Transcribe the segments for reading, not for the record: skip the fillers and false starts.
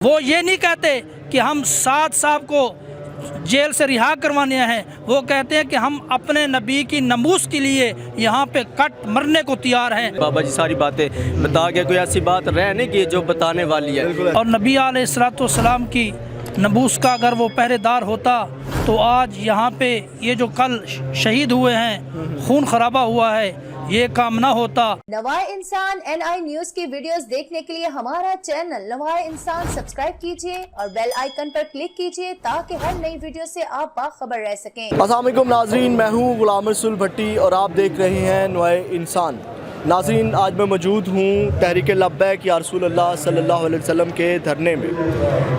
وہ یہ نہیں کہتے کہ ہم سعد صاحب کو جیل سے رہا کروانے ہیں، وہ کہتے ہیں کہ ہم اپنے نبی کی نموس کے لیے یہاں پہ کٹ مرنے کو تیار ہیں۔ بابا جی ساری باتیں بتا کے کوئی ایسی بات رہ نہیں کی جو بتانے والی ہے۔ اور نبی علیہ السلام کی نموس کا اگر وہ پہرے دار ہوتا تو آج یہاں پہ یہ جو کل شہید ہوئے ہیں، خون خرابہ ہوا ہے، یہ کام نہ ہوتا۔ نوائے انسان NI نیوز کی ویڈیوز دیکھنے کے لیے ہمارا چینل نوائے انسان سبسکرائب کیجیے اور بیل آئیکن پر کلک کیجیے تاکہ ہر نئی ویڈیو سے آپ باخبر رہ سکیں۔ السلام علیکم ناظرین، میں ہوں غلام رسول بھٹی اور آپ دیکھ رہے ہیں نوائے انسان۔ ناظرین، آج میں موجود ہوں تحریک لبیک یا رسول اللہ صلی اللہ علیہ وسلم کے دھرنے میں۔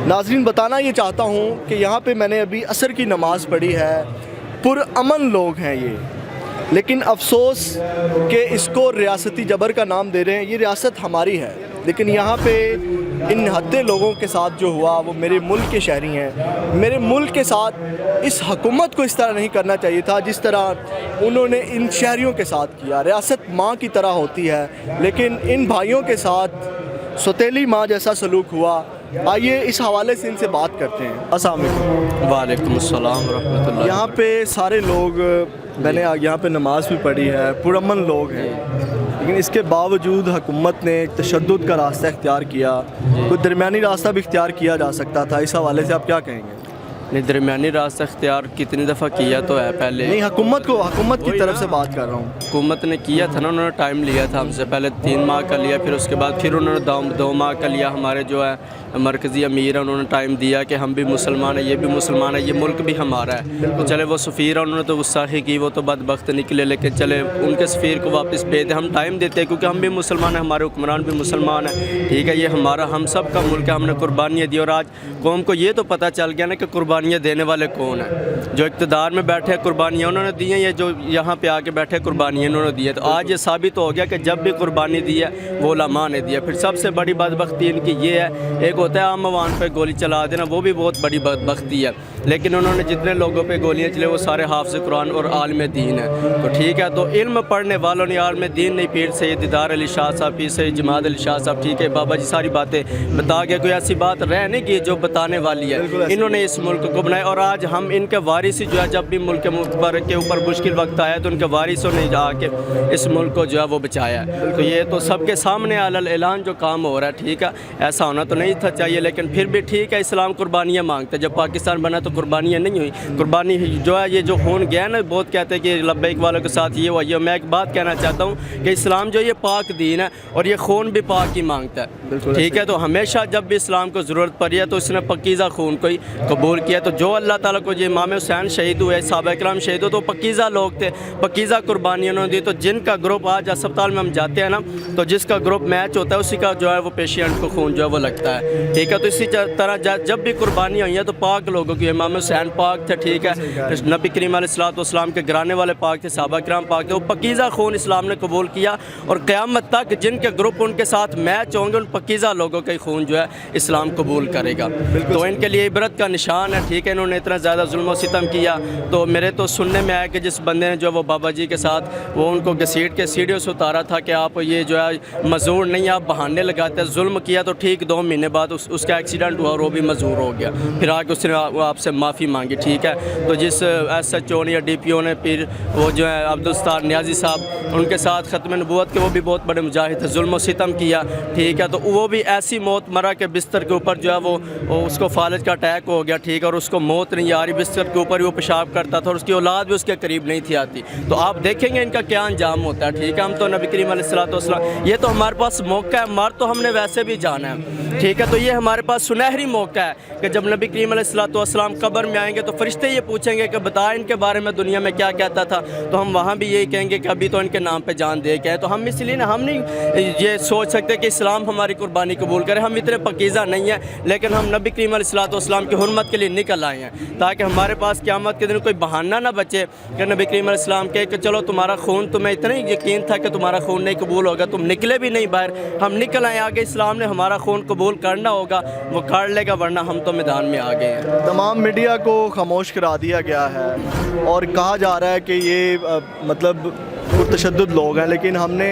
ناظرین، بتانا یہ چاہتا ہوں کہ یہاں پہ میں نے ابھی عصر کی نماز پڑھی ہے، پرامن لوگ ہیں یہ، لیکن افسوس کہ اس کو ریاستی جبر کا نام دے رہے ہیں۔ یہ ریاست ہماری ہے، لیکن یہاں پہ ان نہتے لوگوں کے ساتھ جو ہوا وہ میرے ملک کے شہری ہیں۔ میرے ملک کے ساتھ اس حکومت کو اس طرح نہیں کرنا چاہیے تھا جس طرح انہوں نے ان شہریوں کے ساتھ کیا۔ ریاست ماں کی طرح ہوتی ہے، لیکن ان بھائیوں کے ساتھ سوتیلی ماں جیسا سلوک ہوا۔ آئیے اس حوالے سے ان سے بات کرتے ہیں۔ السلام علیکم۔ وعلیکم السلام ورحمۃ اللہ۔ یہاں پہ سارے لوگ، میں نے یہاں پہ نماز بھی پڑھی ہے، پرامن لوگ ہیں، لیکن اس کے باوجود حکومت نے تشدد کا راستہ اختیار کیا۔ کوئی درمیانی راستہ بھی اختیار کیا جا سکتا تھا، اس حوالے سے آپ کیا کہیں گے؟ نہیں، درمیانی راستہ اختیار کتنی دفعہ کیا تو ہے پہلے۔ نہیں، حکومت کی طرف سے بات کر رہا ہوں۔ حکومت نے کیا تھا نا، انہوں نے ٹائم لیا تھا ہم سے، پہلے 3 ماہ کا لیا، پھر اس کے بعد پھر انہوں نے 2 ماہ کا لیا۔ ہمارے جو ہے مرکزی امیر ہیں، انہوں نے ٹائم دیا کہ ہم بھی مسلمان ہیں، یہ بھی مسلمان ہے، یہ ملک بھی ہمارا ہے۔ تو چلے وہ سفیر ہیں، انہوں نے تو غصاہی کی، وہ تو بدبخت نکلے، لیکن چلے ان کے سفیر کو واپس بھیج دیں۔ ہم ٹائم دیتے ہیں کیونکہ ہم بھی مسلمان ہیں، ہمارے حکمران بھی مسلمان ہیں، ٹھیک ہے، یہ ہمارا ہم سب کا ملک ہے، ہم نے قربانیاں دی۔ اور آج قوم کو یہ تو پتہ چل گیا نا کہ قربانیاں دینے والے کون ہیں۔ جو اقتدار میں بیٹھے قربانیاں انہوں نے دی ہیں، یہ جو یہاں پہ آ کے بیٹھے قربانیاں انہوں نے دی ہیں۔ تو آج یہ ثابت ہو گیا کہ جب بھی قربانی دی ہے وہ علماء نے دی ہے۔ پھر سب سے بڑی بدبختی ان کی یہ ہے، ایک ہوتا ہے عام عوام پہ گولی چلا دینا، وہ بھی بہت بڑی بدبختی ہے، لیکن انہوں نے جتنے لوگوں پہ گولیاں چلے وہ سارے حافظ قرآن اور عالم دین ہیں۔ تو ٹھیک ہے، تو علم پڑھنے والوں نے عالم دین نہیں، پیر سید دیدار علی شاہ صاحب، پیر سید جماعت علی شاہ صاحب، ٹھیک ہے، بابا جی ساری باتیں بتا کے کوئی ایسی بات رہ نہیں کی جو بتانے والی ہے۔ انہوں نے اس ملک کو بنایا، اور آج ہم ان کے وارث جو ہے، جب بھی ملک مبارک کے اوپر مشکل وقت آیا تو ان کے وارثوں نے جا کے اس ملک کو جو ہے وہ بچایا ہے۔ تو یہ تو سب کے سامنے علل اعلان جو کام ہو رہا ہے، ٹھیک ہے، ایسا ہونا تو نہیں تھا چاہیے، لیکن پھر بھی ٹھیک ہے، اسلام قربانیاں مانگتا ہے۔ جب پاکستان بنا تو قربانیاں نہیں ہوئی، قربانی جو ہے یہ جو خون گیا نا، بہت کہتے ہیں کہ لبیک والوں کے ساتھ یہ ہوا۔ یہ میں ایک بات کہنا چاہتا ہوں کہ اسلام جو یہ پاک دین ہے اور یہ خون بھی پاک ہی مانگتا ہے، ٹھیک ہے۔ تو ہمیشہ جب بھی اسلام کو ضرورت پڑی ہے تو اس نے پکیزہ خون کو ہی قبول کیا۔ تو جو اللہ تعالیٰ کو جو امام حسین شہید ہوئے، صحابہ کرام شہید ہوئے، تو پکیزہ لوگ تھے، پکیزہ قربانی انہوں نے دی۔ تو جن کا گروپ آج اسپتال میں ہم جاتے ہیں نا، تو جس کا گروپ میچ ہوتا ہے اسی کا جو ہے وہ پیشنٹ کو خون جو ہے وہ لگتا ہے، ٹھیک ہے۔ تو اسی طرح جب بھی قربانیاں ہوئی ہیں تو پاک لوگوں کی، امام حسین پاک تھے، ٹھیک ہے، نبی کریم علیہ السلام کے گھرانے والے پاک تھے، صحابہ کرام پاک تھے، وہ پکیزہ خون اسلام نے قبول کیا، اور قیامت تک جن کے گروپ ان کے ساتھ میچ ہوں گے ان پکیزہ لوگوں کا ہی خون جو ہے اسلام قبول کرے گا۔ تو ان کے لیے عبرت کا نشان ہے، ٹھیک ہے۔ انہوں نے اتنا زیادہ ظلم و ستم کیا، تو میرے تو سننے میں آیا کہ جس بندے نے جو وہ بابا جی کے ساتھ وہ ان کو گھسیٹ کے سیڑھیوں سے اتارا تھا کہ آپ یہ جو ہے مزدور نہیں، آپ بہانے لگاتے ہیں، ظلم کیا، تو ٹھیک 2 مہینے بعد اس کا ایکسیڈنٹ ہوا اور وہ بھی مزدور ہو گیا۔ پھر آگے اس نے آپ سے معافی مانگی، ٹھیک ہے۔ تو جس SHO نے یا DPO نے، پھر وہ جو ہے عبدالستار نیازی صاحب، ان کے ساتھ ختم نبوت کے وہ بھی بہت بڑے مجاہد تھے، ظلم و ستم کیا، ٹھیک ہے۔ تو وہ بھی ایسی موت مرا کہ بستر کے اوپر جو ہے وہ اس کو فالج کا اٹیک ہو گیا، ٹھیک ہے، اور اس کو موت نہیں آ رہی، بستر کے اوپر ہی وہ پیشاب کرتا تھا، اور اس کی اولاد بھی اس کے قریب نہیں تھی آتی۔ تو آپ دیکھیں گے ان کا کیا انجام ہوتا ہے، ٹھیک ہے۔ ہم تو نبی کریم علیہ السلام، یہ تو ہمارے پاس موقع ہے، مار تو ہم نے ویسے بھی جانا ہے، ٹھیک ہے۔ تو یہ ہمارے پاس سنہری موقع ہے کہ جب نبی کریم علیہ السلام قبر میں آئیں گے تو فرشتے یہ پوچھیں گے کہ بتا ان کے بارے میں دنیا میں کیا کہتا تھا، تو ہم وہاں بھی یہی کہیں گے کہ ابھی تو ان کے نام پہ جان دے کے ہیں۔ تو ہم اس لیے ہم نہیں یہ سوچ سکتے کہ اسلام ہماری قربانی قبول کرے، ہم اتنے پکیزہ نہیں ہیں، لیکن ہم نبی کریم علیہ السلام کی حرمت کے لیے نکل آئے ہیں، تاکہ ہمارے پاس قیامت کے دن کوئی بہانہ نہ بچے کہ نبی کریم علیہ السلام کہے کہ چلو تمہارا خون، تمہیں اتنا ہی یقین تھا کہ تمہارا خون نہیں قبول ہوگا، تم نکلے بھی نہیں باہر، ہم نکل آئے آگے، اسلام نے ہمارا خون قبول کرنا ہوگا، وہ کر لے گا، ورنہ ہم تو میدان میں آ گئے ہیں۔ تمام میڈیا کو خاموش کرا دیا گیا ہے اور کہا جا رہا ہے کہ یہ مطلب تشدد لوگ ہیں، لیکن ہم نے